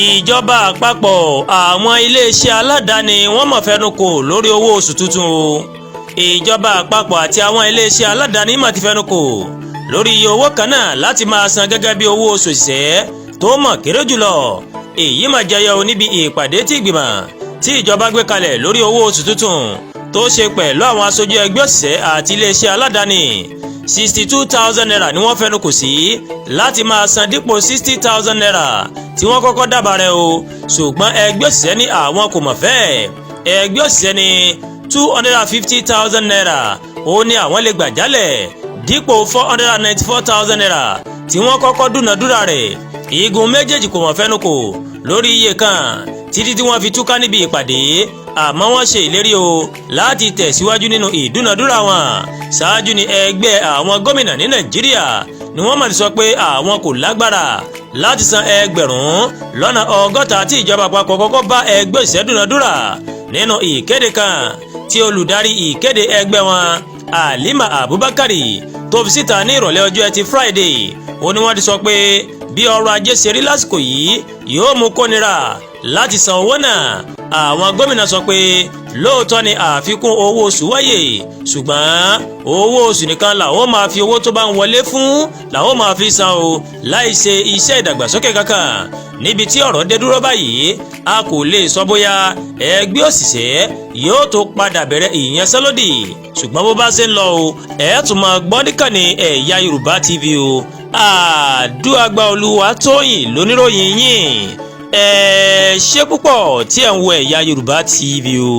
ìjọba àpapọ̀ àwọn iléeṣẹ́ aládàáni wọ́n mọ̀ fẹnukò lórí owó oṣù tuntun o. ìjọba àpapọ̀ àti àwọn iléeṣẹ́ aládàáni mà ti fẹnukò lórí iye owó kan náà láti máa san gẹ́gẹ́ bí owó oṣù òṣìṣẹ́ tó mọ̀ kéré jùlọ. èyí mà jẹyọ níbi ìpàdé tí ìgbìmọ̀ tí ìjọba gbé kalẹ̀ lórí owó oṣù tuntun tó ṣe pẹ̀lú àwọn aṣojú ẹgbẹ́ òṣìṣẹ́ àti iléeṣẹ́ aládàáni. 62,000 naira ni wọ́n fẹnukò sí láti máa san dípò 60,000 naira tí wọ́n kọ́kọ́ dábàá rẹ̀ o. ṣùgbọ́n ẹgbẹ́ òṣìṣẹ́ ní àwọn kò mọ̀ fẹ́. ẹgbẹ́ òṣìṣẹ́ ní 250,000 naira ó ní àwọn lè gbà jálẹ̀ dípò 494,000 naira tí wọ́n kọ́kọ́ dúnàdúrà rẹ̀. igun méjèèjì kò mọ̀ fẹnukò lórí iye kan títí tí wọ́n fi túká níbi ìpàdé, àmọ́ wọ́n ṣe ìlérí o láti tẹ̀síwájú nínú ìdúnàdúrà wọn. ṣáájú ní ẹgbẹ́ àwọn gómìnà ní Nàìjíríà ni wọ́n mà ti sọ pé àwọn kò lágbára láti san ẹgbẹ̀rún lọ́nà ọgọ́ta tí ìjọba àpapọ̀ kọ́kọ́ bá ẹgbẹ́ òṣìṣẹ́ dúnàdúrà. nínú ìkéde kan tí olùdarí ìkéde ẹgbẹ́ wọn Halima Abubakari tó fi síta ní ìrọ̀lẹ́ ọjọ́ Ẹtì Friday, ó ní wọ́n ti sọ pé bí ọrọ̀ ajé ṣe rí lásìkò yìí yóò mú kó nira láti san owó náà. àwọn gómìnà sọ pé lóòótọ́ ni àfikún owó oṣù wáyé, ṣùgbọ́n owó oṣù nìkan làwọn máa fi owó tó bá ń wọlé fún làwọn máa fi san o, láì ṣe iṣẹ́ ìdàgbàsókè kankan. níbi tí ọ̀rọ̀ dé dúró báyìí a kò lè sọ bóyá ẹgbẹ́ òṣìṣẹ́ yóò tó padà bẹ̀rẹ̀ ìyanṣẹ́lódì, ṣùgbọ́n bó bá ṣe ń lọ o ẹ̀ tún máa gbọ́ níkànnì Ẹ̀yà Yorùbá TV o. Àdúràgbà Olúwatóyìn lóníròyìn yín. Ẹ ṣé púpọ̀ tí ẹ̀ ń wo Ẹ̀yà Yorùbá TV o.